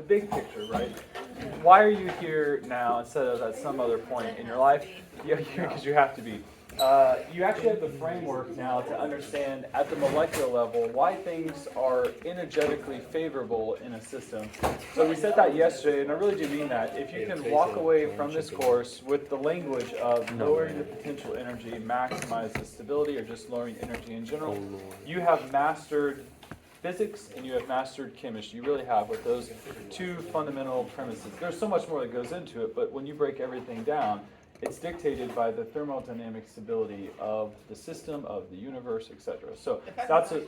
big picture, right? Why are you here now instead of at some other point in your life? Yeah, because you have to be. You actually have the framework now to understand at the molecular level why things are energetically favorable in a system. So we said that yesterday, and I really do mean that. If you can walk away from this course with the language of lowering the potential energy, maximize the stability, or just lowering energy in general, you have mastered physics and you have mastered chemistry. You really have with those two fundamental premises. There's so much more that goes into it, but when you break everything down, it's dictated by the thermodynamic stability of the system, of the universe, etc. So that's a,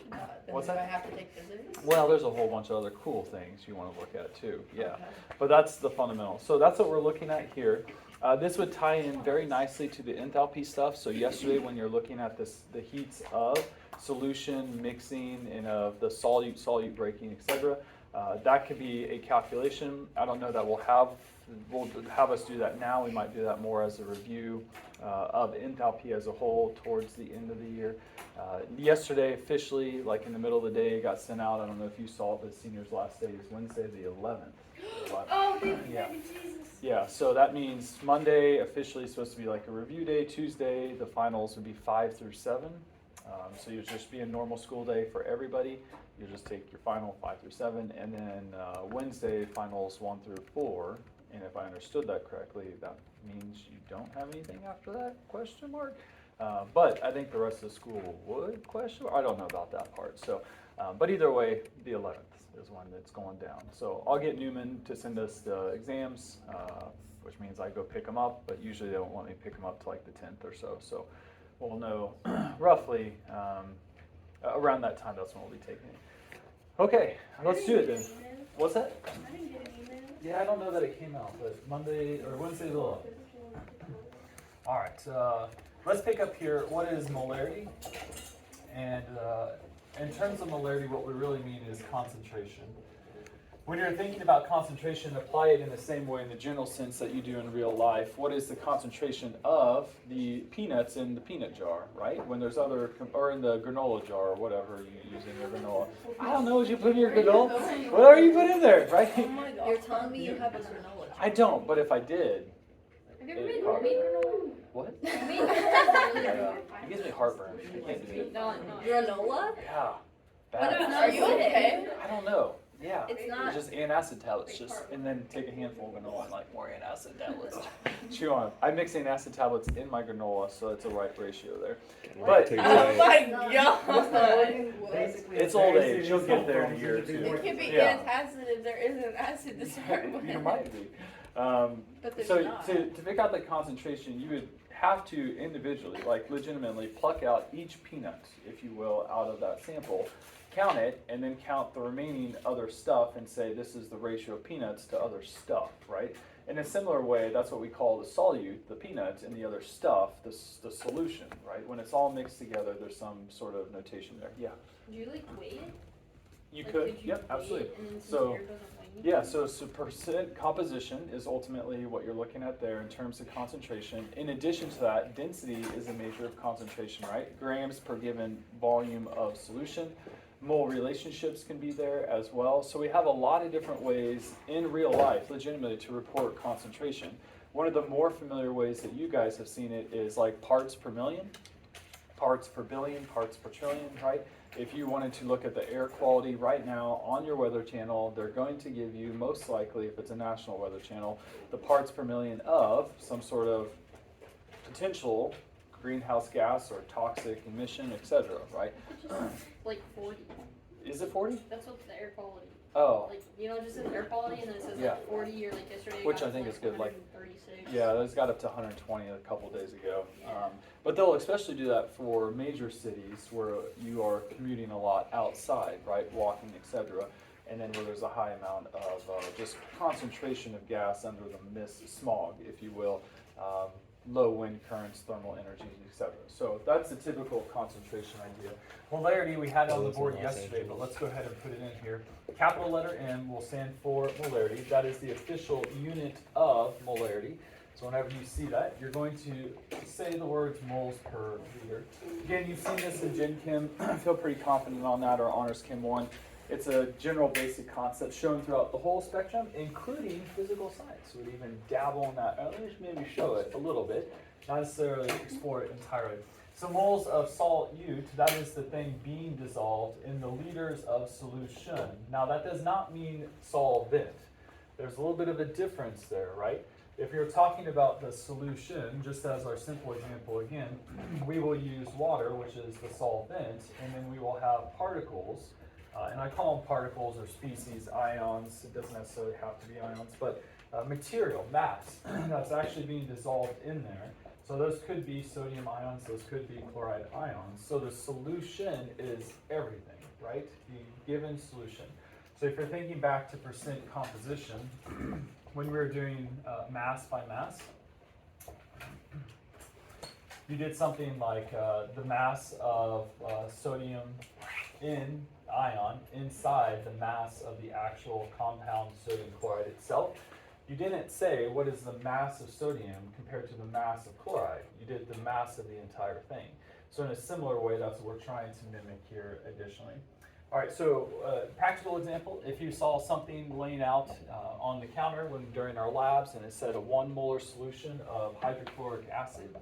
what's that? Do I have to take physics? Well, there's a whole bunch of other cool things you want to look at too. Yeah, but that's the fundamental. So that's what we're looking at here. This would tie in very nicely to the enthalpy stuff. So yesterday, when you're looking at this, the heats of solution mixing and of the solute breaking, etc., that could be a calculation. I don't know that we'll have us do that now. We might do that more as a review of enthalpy as a whole towards the end of the year. Yesterday, officially, like in the middle of the day, it got sent out. I don't know if you saw it, but seniors' last day is Wednesday the 11th. Oh, thank you, Yeah. baby Jesus. Yeah, so that means Monday officially is supposed to be like a review day. Tuesday, the finals would be 5 through 7. So you'll just be a normal school day for everybody. You'll just take your final 5 through 7, and then Wednesday, finals 1 through 4. And if I understood that correctly, that means you don't have anything after that, question mark? But I think the rest of the school would, question mark? I don't know about that part. So, but either way, the 11th is when it's going down. So I'll get Newman to send us the exams, which means I go pick them up, but usually they won't let me pick them up till like the 10th or so. So we'll know roughly around that time, that's when we'll be taking it. Okay, let's do it then. What's that? I didn't get an email. Yeah, I don't know that it came out, but Monday or Wednesday will. All right, let's pick up here. What is molarity? And in terms of molarity, what we really mean is concentration. When you're thinking about concentration, apply it in the same way in the general sense that you do in real life. What is the concentration of the peanuts in the peanut jar, right? When there's other, or in the granola jar or whatever you use in your granola. I don't know what you put in your granola. Whatever you put in there, right? Oh my God. You're telling me you have a granola jar. I don't, but if I did. Have you ever made homemade granola? What? Homemade Yeah, it gives me heartburn. I can't do it. No. Granola? Yeah. But Bad. it's not Are you okay? I don't know. Yeah. It's not. Just antacid tablets, and then take a handful of granola and like more antacid tablets. Chew on. I mix antacid tablets in my granola, so it's a right ratio there. But Oh my God. it's old age. You'll get there in a year or two. It can be Yeah. antacid if there isn't acid to start with. You might be. But there's So not. to pick out the concentration, you would have to individually, like legitimately, pluck out each peanut, if you will, out of that sample, count it, and then count the remaining other stuff and say this is the ratio of peanuts to other stuff, right? In a similar way, that's what we call the solute, the peanuts, and the other stuff, the solution, right? When it's all mixed together, there's some sort of notation there. Yeah. Do you like weigh it? You Like, could. you Yep, weigh absolutely. it and then since So, yours doesn't weigh yeah, so percent composition is ultimately what you're looking at there in terms of concentration. In addition to that, density is a measure of concentration, right? Grams per given volume of solution. Mole relationships can be there as well. So we have a lot of different ways in real life, legitimately, to report concentration. One of the more familiar ways that you guys have seen it is like parts per million, parts per billion, parts per trillion, right? If you wanted to look at the air quality right now on your weather channel, they're going to give you, most likely, if it's a national weather channel, the parts per million of some sort of potential greenhouse gas or toxic emission, etc., right? like 40. Is it 40? That's what's the air quality. Oh, Like, you know, it just says air quality and then it says Yeah. like 40 or like yesterday. it Which got I think to, is good, like- 136. yeah, those got up to 120 a couple days ago. Yeah. But they'll especially do that for major cities where you are commuting a lot outside, right, walking, etc., and then where there's a high amount of just concentration of gas under the mist, smog, if you will, low wind currents, thermal energies, etc. So that's the typical concentration idea. Molarity we had on the board yesterday, but let's go ahead and put it in here. Capital letter M will stand for molarity. That is the official unit of molarity. So whenever you see that, you're going to say the words moles per liter. Again, you've seen this in Gen Chem. I feel pretty confident on that, or Honors Chem 1. It's a general basic concept shown throughout the whole spectrum, including physical science. Would even dabble in that. Let me just maybe show it a little bit, not necessarily explore it entirely. So moles of solute, that is the thing being dissolved in the liters of solution. Now that does not mean solvent. There's a little bit of a difference there, right? If you're talking about the solution, just as our simple example again, we will use water, which is the solvent, and then we will have particles, and I call them particles or species, ions. It doesn't necessarily have to be ions, but material, mass, that's actually being dissolved in there. So those could be sodium ions, those could be chloride ions. So the solution is everything, right? The given solution. So if you're thinking back to percent composition, when we were doing mass by mass, you did something like the mass of sodium in ion inside the mass of the actual compound sodium chloride itself. You didn't say what is the mass of sodium compared to the mass of chloride. You did the mass of the entire thing. So in a similar way, that's what we're trying to mimic here additionally. All right, so practical example, if you saw something laying out on the counter during our labs and it said a 1 molar solution of hydrochloric acid,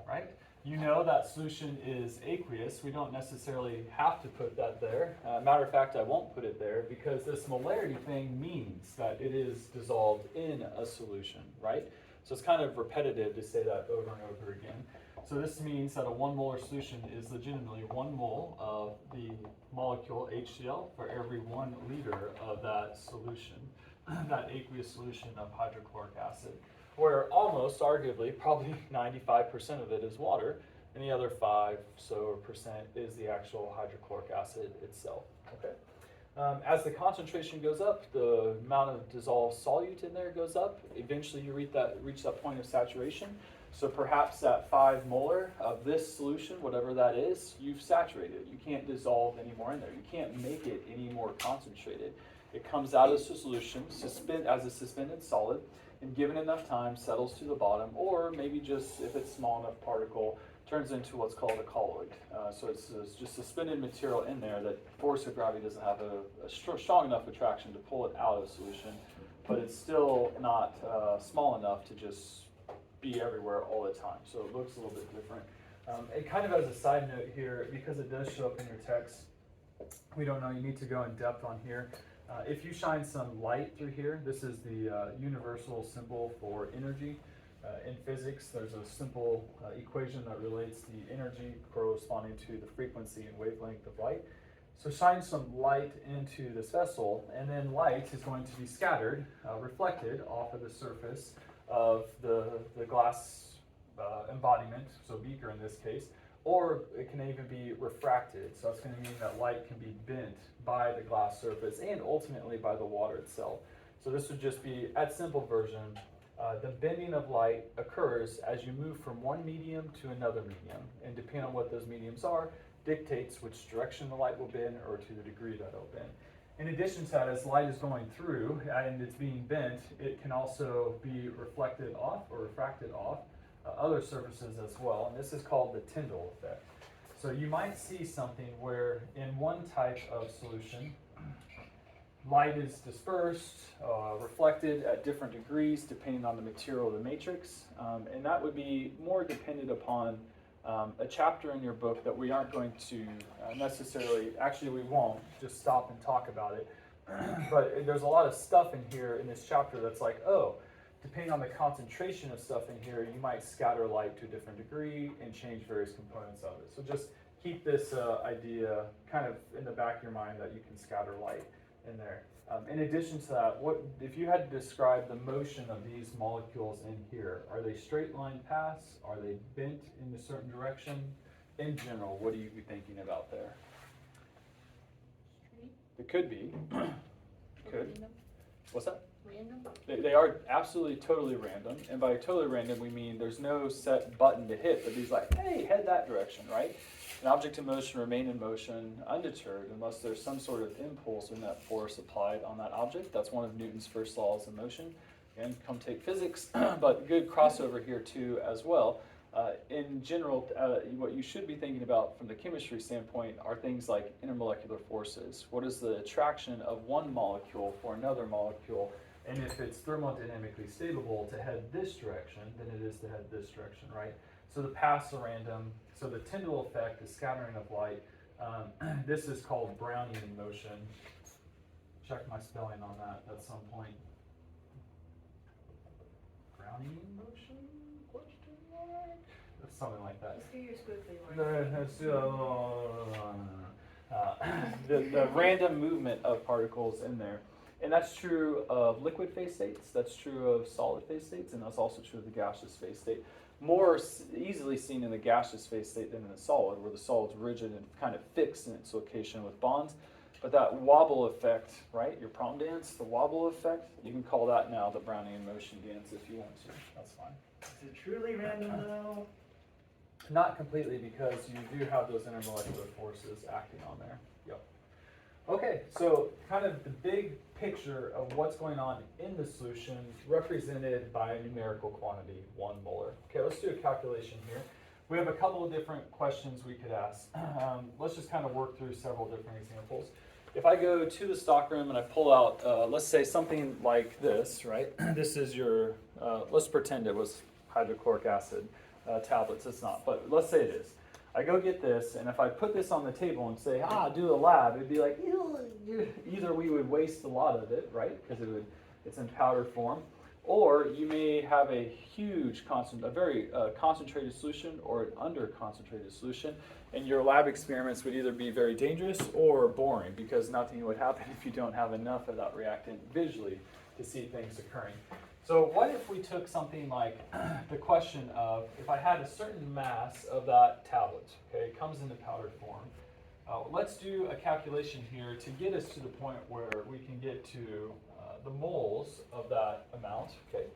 right? You know that solution is aqueous. We don't necessarily have to put that there. Matter of fact, I won't put it there because this molarity thing means that it is dissolved in a solution, right? So it's kind of repetitive to say that over and over again. So this means that a 1 molar solution is legitimately 1 mole of the molecule HCl for every 1 liter of that solution, that aqueous solution of hydrochloric acid, where almost arguably probably 95% of it is water, and the other 5% is the actual hydrochloric acid itself. Okay. As the concentration goes up, the amount of dissolved solute in there goes up. Eventually you reach that point of saturation. So perhaps that 5 molar of this solution, whatever that is, you've saturated. You can't dissolve any more in there. You can't make it any more concentrated. It comes out of the solution, as a suspended solid, and given enough time, settles to the bottom, or maybe just, if it's small enough particle, turns into what's called a colloid. So it's just suspended material in there that force of gravity doesn't have a strong enough attraction to pull it out of the solution, but it's still not small enough to just be everywhere all the time. So it looks a little bit different. And kind of as a side note here, because it does show up in your text, we don't know, you need to go in depth on here. If you shine some light through here, this is the universal symbol for energy. In physics, there's a simple equation that relates the energy corresponding to the frequency and wavelength of light. So shine some light into this vessel, and then light is going to be scattered, reflected off of the surface of the glass embodiment, so beaker in this case, or it can even be refracted. So that's going to mean that light can be bent by the glass surface and ultimately by the water itself. So this would just be, at simple version, the bending of light occurs as you move from one medium to another medium, and depending on what those mediums are, dictates which direction the light will bend or to the degree that it'll bend. In addition to that, as light is going through and it's being bent, it can also be reflected off or refracted off other surfaces as well, and this is called the Tyndall effect. So you might see something where in one type of solution, light is dispersed, reflected at different degrees depending on the material of the matrix, and that would be more dependent upon a chapter in your book that we aren't going to necessarily, actually we won't, just stop and talk about it, but there's a lot of stuff in here in this chapter that's like, oh, depending on the concentration of stuff in here, you might scatter light to a different degree and change various components of it. So just keep this idea kind of in the back of your mind that you can scatter light in there. In addition to that, what if you had to describe the motion of these molecules in here? Are they straight line paths? Are they bent in a certain direction? In general, what are you thinking about there? Straight. It could be. Could. Random. What's that? Random. They are absolutely totally random, and by totally random we mean there's no set button to hit, but he's like, hey, head that direction, right? An object in motion remain in motion undeterred unless there's some sort of impulse or net force applied on that object. That's one of Newton's first laws of motion. Again, come take physics, but good crossover here too as well. In general, what you should be thinking about from the chemistry standpoint are things like intermolecular forces. What is the attraction of one molecule for another molecule? And if it's thermodynamically stable to head this direction, then it is to head this direction, right? So the paths are random. So the Tyndall effect, the scattering of light, this is called Brownian motion. Check my spelling on that at some point. Brownian motion? Question mark? Something like that. Let's do your squiggly line. The random movement of particles in there. And that's true of liquid phase states, that's true of solid phase states, and that's also true of the gaseous phase state. More easily seen in the gaseous phase state than in the solid, where the solid's rigid and kind of fixed in its location with bonds. But that wobble effect, right, your prom dance, the wobble effect, you can call that now the Brownian motion dance if you want to. That's fine. Is it truly random though? Not completely, because you do have those intermolecular forces acting on there. Yep. Okay, so kind of the big picture of what's going on in the solution represented by a numerical quantity, 1 molar. Okay, let's do a calculation here. We have a couple of different questions we could ask. Let's just kind of work through several different examples. If I go to the stockroom and I pull out, let's say something like this, right? This is your, let's pretend it was hydrochloric acid tablets. It's not, but let's say it is. I go get this, and if I put this on the table and say, do a lab, it'd be like, either we would waste a lot of it, right? Because it's in powder form, or you may have a huge, a very concentrated solution or an under-concentrated solution, and your lab experiments would either be very dangerous or boring, because nothing would happen if you don't have enough of that reactant visually to see things occurring. So what if we took something like the question of, if I had a certain mass of that tablet, okay, it comes in the powdered form. Let's do a calculation here to get us to the point where we can get to the moles of that amount, okay?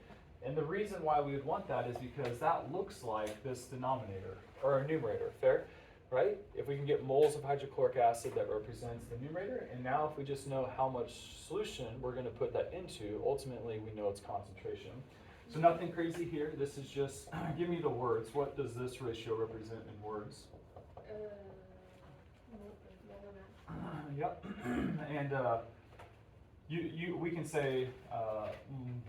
And the reason why we would want that is because that looks like this denominator, or a numerator, fair? Right? If we can get moles of hydrochloric acid, that represents the numerator, and now if we just know how much solution we're going to put that into, ultimately we know its concentration. So nothing crazy here. This is just, give me the words. What does this ratio represent in words? Yep. And we can say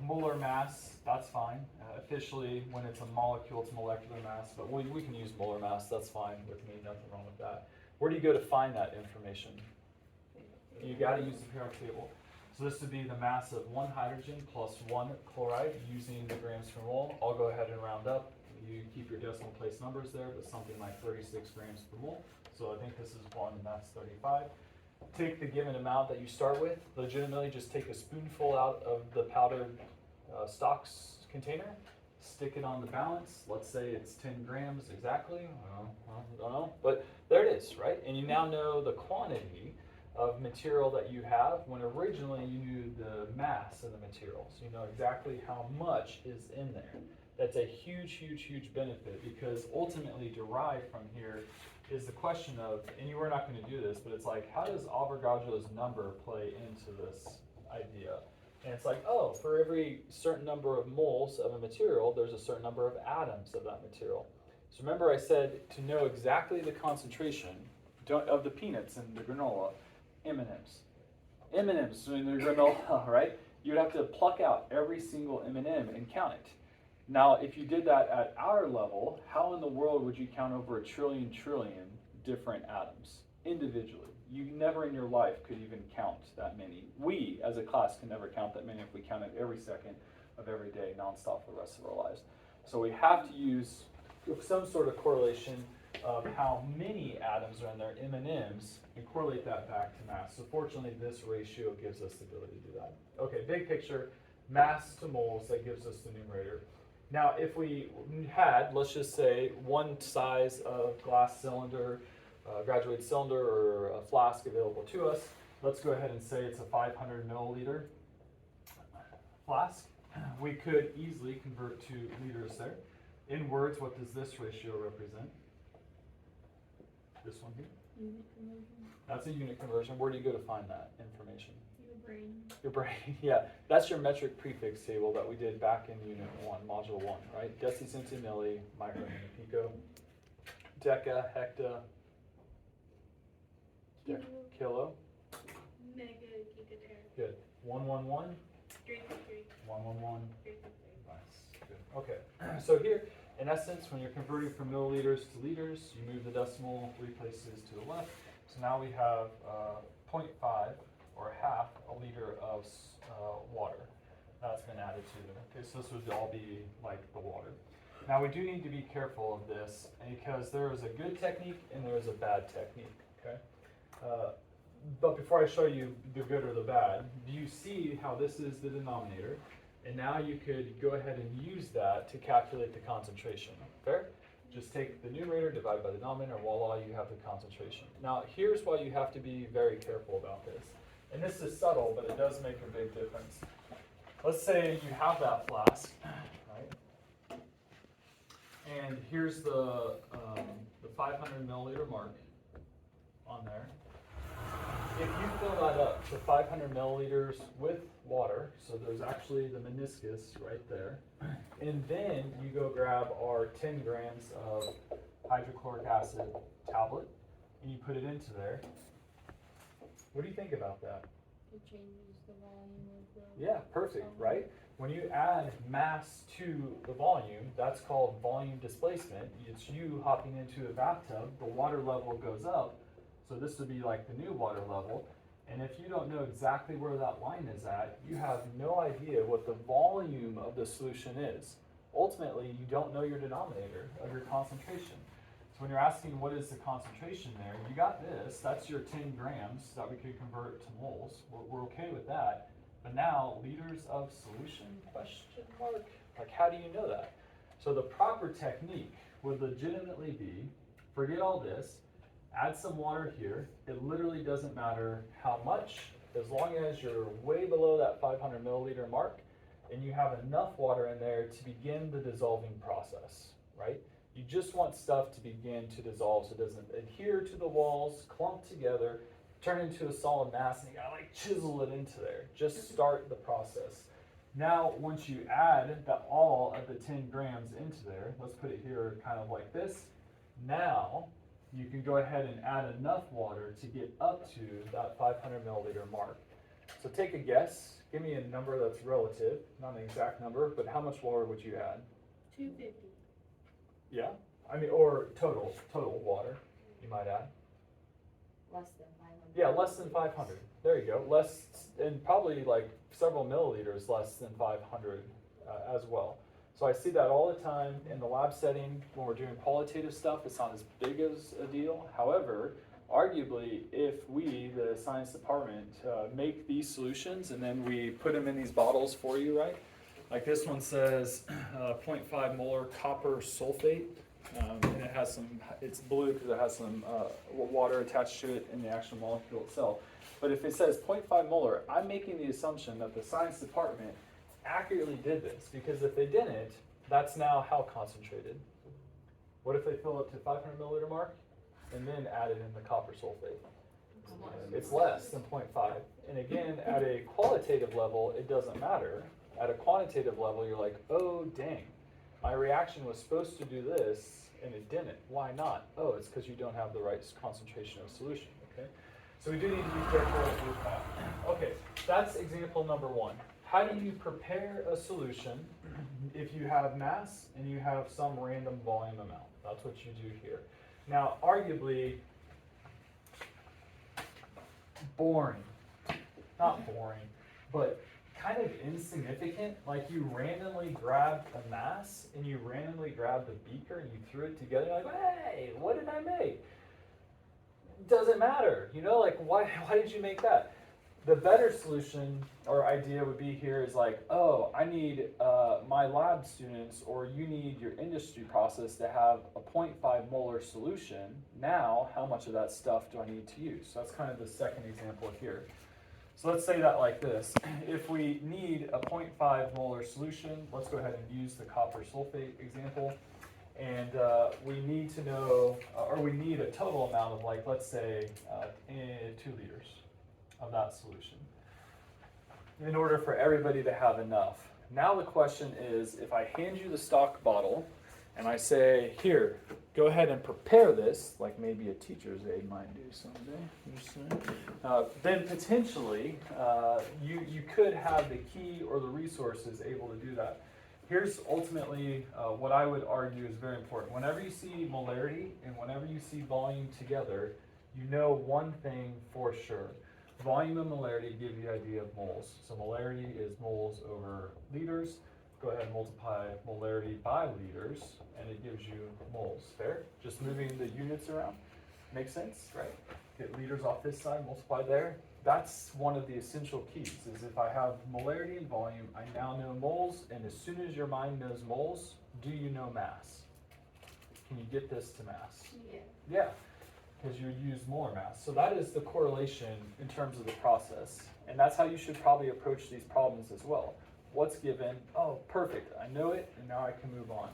molar mass, that's fine. Officially, when it's a molecule, it's molecular mass, but we can use molar mass, that's fine with me, nothing wrong with that. Where do you go to find that information? You got to use the periodic table. So this would be the mass of 1 hydrogen plus 1 chloride using the grams per mole. I'll go ahead and round up. You keep your decimal place numbers there, but something like 36 grams per mole. So I think this is 1 and that's 35. Take the given amount that you start with, legitimately just take a spoonful out of the powdered stocks container, stick it on the balance. Let's say it's 10 grams exactly. I don't know, but there it is, right? And you now know the quantity of material that you have when originally you knew the mass of the material. So you know exactly how much is in there. That's a huge, huge, huge benefit, because ultimately derived from here is the question of, and you were not going to do this, but it's like, how does Avogadro's number play into this idea? And it's like, oh, for every certain number of moles of a material, there's a certain number of atoms of that material. So remember I said to know exactly the concentration of the peanuts and the granola, M&Ms. M&Ms in the granola, right? You'd have to pluck out every single M&M and count it. Now, if you did that at our level, how in the world would you count over a trillion different atoms individually? You never in your life could even count that many. We, as a class, can never count that many if we counted every second of every day nonstop for the rest of our lives. So we have to use some sort of correlation of how many atoms are in their M&Ms and correlate that back to mass. So fortunately, this ratio gives us the ability to do that. Okay, big picture, mass to moles, that gives us the numerator. Now, if we had, let's just say, one size of glass cylinder, graduated cylinder, or a flask available to us, let's go ahead and say it's a 500 milliliter flask. We could easily convert to liters there. In words, what does this ratio represent? This one here? Unit conversion. That's a unit conversion. Where do you go to find that information? You would brain. Your brain, yeah. That's your metric prefix table that we did back in Unit 1, Module 1, right? Deci, centi, milli, micro, pico, deca, hecta, kilo. Mega gigatera. Good. 111, 333. 111. 333. Nice. Good. Okay. So here, in essence, when you're converting from milliliters to liters, you move the decimal 3 places to the left. So now we have 0.5 or half a liter of water that's been added to them. Okay, so this would all be like the water. Now we do need to be careful of this because there is a good technique and there is a bad technique. Okay. But before I show you the good or the bad, do you see how this is the denominator? And now you could go ahead and use that to calculate the concentration. Fair? Just take the numerator, divide by the denominator, and voila, you have the concentration. Now, here's why you have to be very careful about this. And this is subtle, but it does make a big difference. Let's say you have that flask, right? And here's the 500 milliliter mark on there. If you fill that up to 500 milliliters with water, so there's actually the meniscus right there, and then you go grab our 10 grams of hydrochloric acid tablet, and you put it into there, what do you think about that? It changes the volume of the. Yeah, perfect, right? When you add mass to the volume, that's called volume displacement. It's you hopping into a bathtub, the water level goes up, so this would be like the new water level. And if you don't know exactly where that line is at, you have no idea what the volume of the solution is. Ultimately, you don't know your denominator of your concentration. So when you're asking what is the concentration there, you got this, that's your 10 grams that we could convert to moles. We're okay with that. But now, liters of solution, question mark? Like, how do you know that? So the proper technique would legitimately be, forget all this, add some water here. It literally doesn't matter how much, as long as you're way below that 500 milliliter mark and you have enough water in there to begin the dissolving process, right? You just want stuff to begin to dissolve so it doesn't adhere to the walls, clump together, turn into a solid mass, and you gotta like chisel it into there. Just start the process. Now, once you add that all of the 10 grams into there, let's put it here kind of like this. Now, you can go ahead and add enough water to get up to that 500 milliliter mark. So take a guess. Give me a number that's relative, not an exact number, but how much water would you add? 250. Yeah? I mean, or total water, you might add. Less than 500. Yeah, less than 500. There you go. Less, and probably like several milliliters less than 500 as well. So I see that all the time in the lab setting when we're doing qualitative stuff. It's not as big as a deal. However, arguably, if we, the science department, make these solutions and then we put them in these bottles for you, right? Like this one says 0.5 molar copper sulfate, and it has some, it's blue because it has some water attached to it in the actual molecule itself. But if it says 0.5 molar, I'm making the assumption that the science department accurately did this, because if they didn't, that's now how concentrated. What if they fill it to 500 milliliter mark and then added in the copper sulfate? It's less than 0.5. And again, at a qualitative level, it doesn't matter. At a quantitative level, you're like, oh dang, my reaction was supposed to do this and it didn't. Why not? Oh, it's because you don't have the right concentration of solution. Okay, so we do need to be careful with that. Okay, that's example number one. How do you prepare a solution if you have mass and you have some random volume amount? That's what you do here. Now, arguably, boring. Not boring, but kind of insignificant. Like you randomly grabbed a mass and you randomly grabbed a beaker and you threw it together. You're like, hey, what did I make? Doesn't matter. You know, like why did you make that? The better solution or idea would be here is like, oh, I need my lab students, or you need your industry process to have a 0.5 molar solution. Now, how much of that stuff do I need to use? So that's kind of the second example here. So let's say that like this. If we need a 0.5 molar solution, let's go ahead and use the copper sulfate example. And we need to know, or we need a total amount of like, let's say 2 liters of that solution. in order for everybody to have enough. Now the question is, if I hand you the stock bottle and I say, here, go ahead and prepare this, like maybe a teacher's aide might do someday, I'm just saying, then potentially you could have the key or the resources able to do that. Here's ultimately what I would argue is very important. Whenever you see molarity and whenever you see volume together, you know one thing for sure. Volume and molarity give you the idea of moles. So molarity is moles over liters. Go ahead and multiply molarity by liters, and it gives you moles. Fair? Just moving the units around. Makes sense, right? Get liters off this side, multiply there. That's one of the essential keys, is if I have molarity and volume, I now know moles, and as soon as your mind knows moles, do you know mass? Can you get this to mass? Yeah. Yeah, because you would use molar mass. So that is the correlation in terms of the process, and that's how you should probably approach these problems as well. What's given? Oh, perfect, I know it, and now I can move on.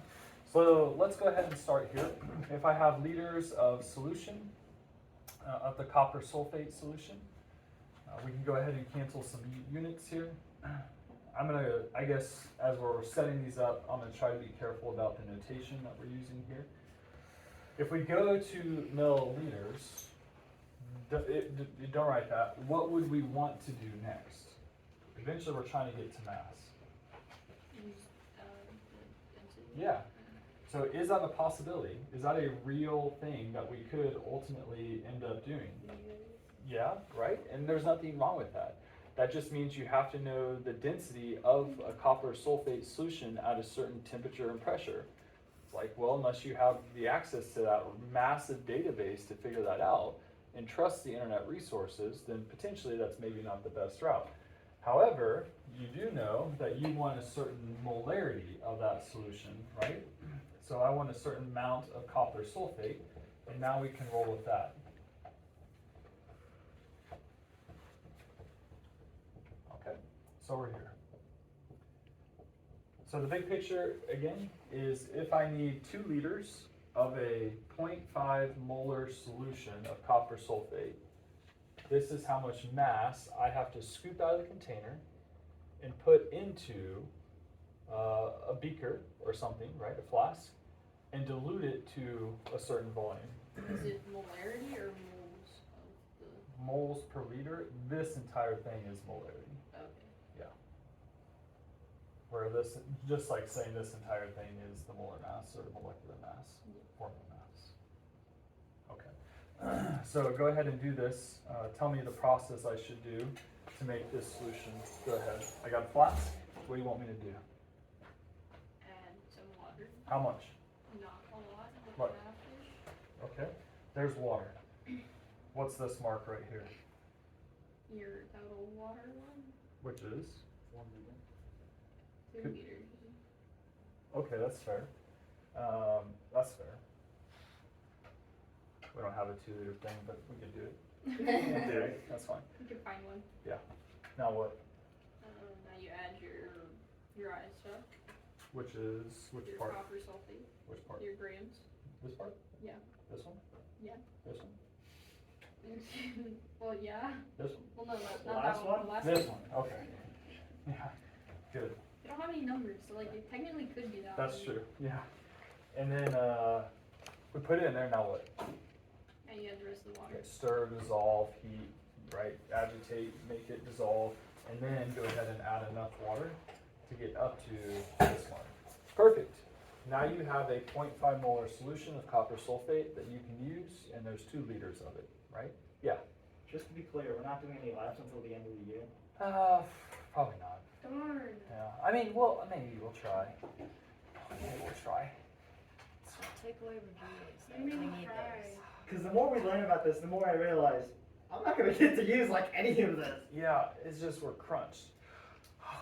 So let's go ahead and start here. If I have liters of solution, of the copper sulfate solution, we can go ahead and cancel some units here. I'm gonna, I guess, as we're setting these up, I'm gonna try to be careful about the notation that we're using here. If we go to milliliters, don't write that. What would we want to do next? Eventually we're trying to get to mass. Use the density. Yeah. So is that a possibility? Is that a real thing that we could ultimately end up doing? Yeah, right? And there's nothing wrong with that. That just means you have to know the density of a copper sulfate solution at a certain temperature and pressure. It's like, well, unless you have the access to that massive database to figure that out and trust the internet resources, then potentially that's maybe not the best route. However, you do know that you want a certain molarity of that solution, right? So I want a certain amount of copper sulfate, and now we can roll with that. Okay, so we're here. So the big picture, again, is if I need 2 liters of a 0.5 molar solution of copper sulfate, this is how much mass I have to scoop out of the container and put into a beaker or something, right, a flask, and dilute it to a certain volume. Is it molarity or moles of the? Moles per liter, this entire thing is molarity. Okay. Yeah. Where this, just like saying this entire thing is the molar mass or molecular mass, formula mass. Okay. So go ahead and do this. Tell me the process I should do to make this solution. Go ahead. I got a flask. What do you want me to do? Add some water. How much? Not a lot, but What? half-ish. Okay. There's water. What's this mark right here? Your total water one, Which is? 2 Could- liters. Okay, that's fair. That's fair. We don't have a 2-liter thing, but we could do it. We'll do it. That's fine. You can find one. Now what? Now you add your ice stuff, Which is, which your part? copper sulfate, Which part? your grams. This part? Yeah. This one? Yeah. This one? Well, yeah. This one? Well, no, not Last that one. one? The last This one. one, okay. Yeah, good. You don't have any numbers, so like it technically could be that That's one. true, yeah. And then, we put it in there, now what? And you add the rest of the water. Okay, stir, dissolve, heat, right, agitate, make it dissolve, and then go ahead and add enough water to get up to this one. Perfect. Now you have a 0.5 molar solution of copper sulfate that you can use, and there's 2 liters of it, right? Yeah. Just to be clear, we're not doing any labs until the end of the year. Probably not. Darn. Yeah, I mean, well, maybe we'll try. Maybe we'll try. Take away reviews. You We really need try. those. Because the more we learn about this, the more I realize I'm not gonna get to use like any of this. Yeah, it's just we're crunched. Oh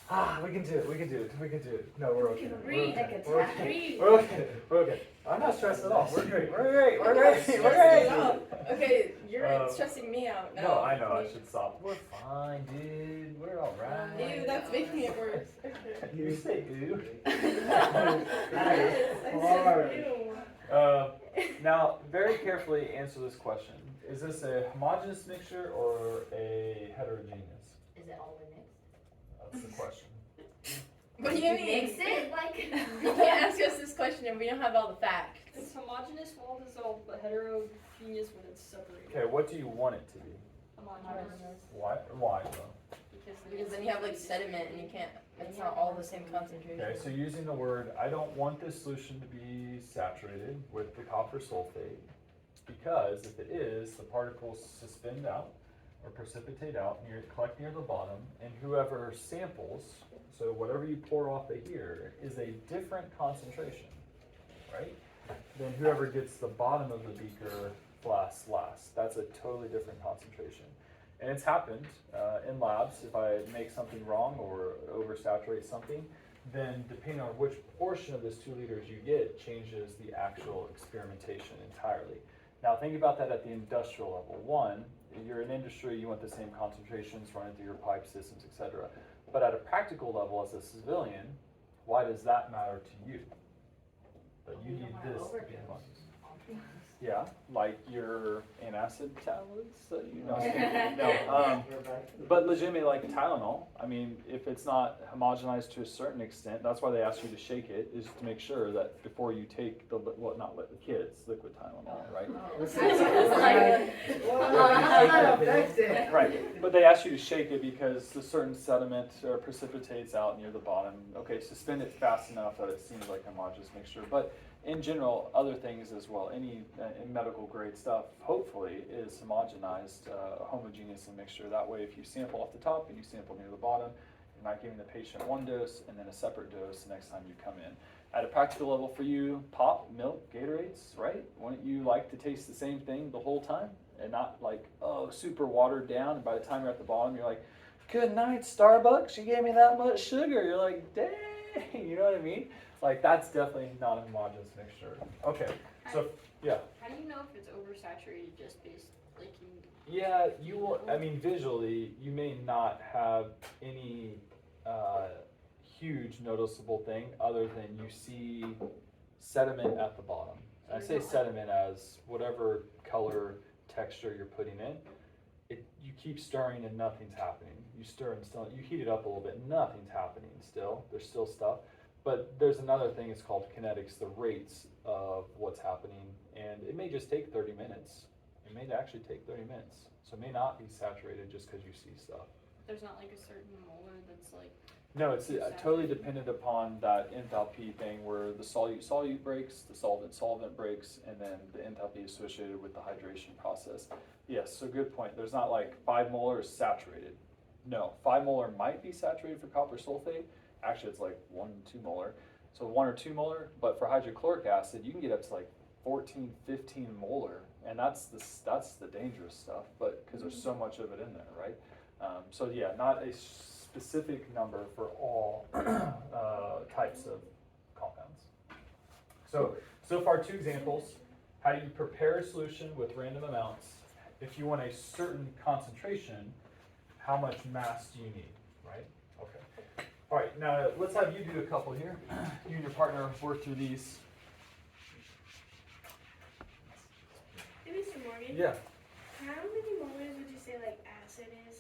God. We can do it. We can do it. We can do it. No, we're okay. can We're read. okay. I can We're tap. okay. Read. We're okay. We're okay. I'm not stressed at all. We're great. We're great. We're You're great. stressing We're me great. out. Okay, you're Um, stressing me out now. No, I know. I should stop. We're fine, dude. We're all right. Ew, that's making it worse. You say ew. That is I hard. said ew. Now, very carefully answer this question. Is this a homogeneous mixture or a heterogeneous? Is it all in it? That's the question. What do you mean? Mix it like. You can't ask us this question if we don't have all the facts. It's homogeneous while dissolved, but heterogeneous when it's separated. Okay, what do you want it to be? Homogeneous. Why though? Because then you have like sediment and you can't, it's not all the same concentration. Okay, so using the word, I don't want this solution to be saturated with the copper sulfate, because if it is, the particles suspend out or precipitate out, collect near the bottom, and whoever samples, so whatever you pour off of here, is a different concentration, right? Than whoever gets the bottom of the beaker last. That's a totally different concentration. And it's happened in labs. If I make something wrong or oversaturate something, then depending on which portion of this 2 liters you get changes the actual experimentation entirely. Now think about that at the industrial level. One, you're in industry, you want the same concentrations running through your pipe systems, etc. But at a practical level as a civilian, why does that matter to you? That you need this to be fun. Yeah, like your antacid tablets that you know. No, but legitimately like Tylenol. I mean, if it's not homogenized to a certain extent, that's why they ask you to shake it, is to make sure that before you take the not let the kids liquid Tylenol, right? Right, but they ask you to shake it because the certain sediment precipitates out near the bottom. Okay, suspend it fast enough that it seems like homogeneous mixture, but in general, other things as well, any in medical grade stuff, hopefully, is homogenized, homogeneous in mixture. That way, if you sample off the top and you sample near the bottom, you're not giving the patient one dose and then a separate dose the next time you come in. At a practical level for you, pop, milk, Gatorades, right? Wouldn't you like to taste the same thing the whole time? And not like, oh, super watered down, and by the time you're at the bottom, you're like, good night, Starbucks, you gave me that much sugar. You're like, dang, you know what I mean? Like, that's definitely not a homogeneous mixture. Okay, so, yeah. How do you know if it's oversaturated just based, like, Yeah, you will, I mean, visually, you may not have any huge noticeable thing other than you see sediment at the bottom. And I say sediment as whatever color, texture you're putting in. You keep stirring and nothing's happening. You stir and still, you heat it up a little bit, nothing's happening still. There's still stuff. But there's another thing, it's called kinetics, the rates of what's happening. And it may just take 30 minutes. It may actually take 30 minutes. So it may not be saturated just because you see stuff. there's not like a certain molar that's like. No, it's totally dependent upon that enthalpy thing where the solute breaks, the solvent breaks, and then the enthalpy associated with the hydration process. Yes, so good point. There's not like 5 molar is saturated. No, 5 molar might be saturated for copper sulfate. Actually, it's like 1 to 2 molar. So 1 or 2 molar, but for hydrochloric acid, you can get up to like 14, 15 molar, and that's the dangerous stuff. But because there's so much of it in there, right? So yeah, not a specific number for all types of compounds. So far 2 examples. How do you prepare a solution with random amounts? If you want a certain concentration, how much mass do you need, right? Okay. All right, now let's have you do a couple here. You and your partner work through these. Hey, Mr. Morgan. Yeah. How many molars would you say like acid is?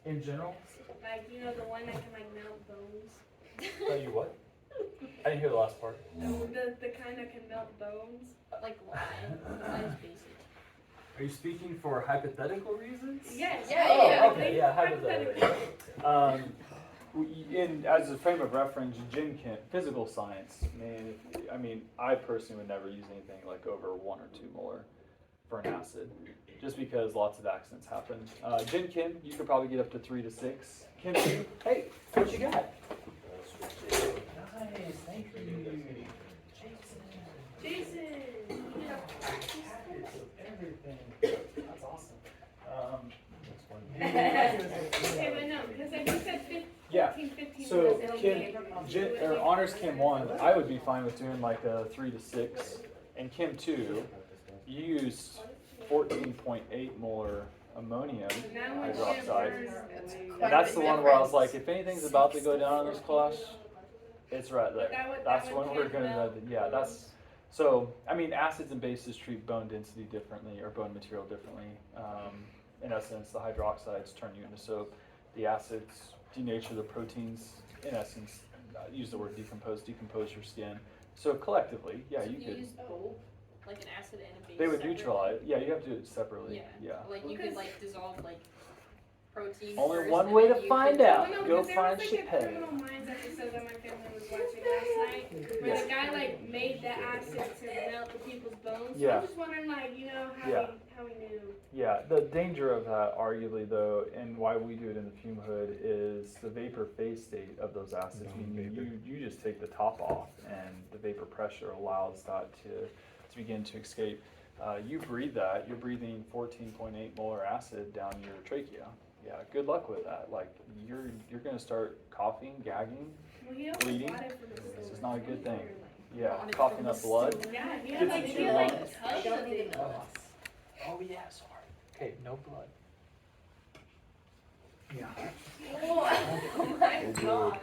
In general? Like, you know, the one that can like melt bones? Tell you what? I didn't hear the last part. The kind that can melt bones? Like lime. Lime's basic. Are you speaking for hypothetical reasons? Yes. Oh, okay, yeah, hypothetical. As a frame of reference, Gen Chem, physical science, man, I personally would never use anything like over 1 or 2 molar for an acid, just because lots of accidents happen. Gen Chem, you could probably get up to 3 to 6. Chem 2, hey, what you got? Nice, thank you. Jason! Everything. That's awesome. Okay, but no, because like you said 15, Yeah. 15 So was honors Chem 1, I would be fine with doing like a 3 to 6. And Chem 2, you use 14.8 molar ammonium hydroxide. And that's the one where I was like, if anything's about to go down in this class, it's right there. That's when we're gonna, yeah, that's, so, acids and bases treat bone density differently, or bone material differently. In essence, the hydroxides turn you into soap. The acids denature the proteins, in essence, use the word decompose your skin. So collectively, yeah, So you you could. use both, like an acid and a base. They would separately? neutralize. Yeah, you have to do it separately. Yeah. Like you could like dissolve like protein. Only first, one and way then to you find could- out. Well, no, Go because there find was like a Chapay. Criminal Minds episode that my family was watching last night, where the guy like made the acid to melt the people's bones. So Yeah. I'm just wondering, like, you know, Yeah. how he knew. Yeah, the danger of that, arguably though, and why we do it in the fume hood, is the vapor phase state of those acids. Meaning you just take the top off, and the vapor pressure allows that to begin to escape. You breathe that, you're breathing 14.8 molar acid down your trachea. Yeah, good luck with that. Like you're gonna start coughing, gagging. Well, he always Bleeding? bought it from the store. This is not a good thing. Like, Yeah, On it coughing from up the blood. stool. yeah, he Gets had like into he your had like lungs. I tubs don't of even it. know. Oh yeah, sorry. Okay, no blood. Yeah. Oh my god.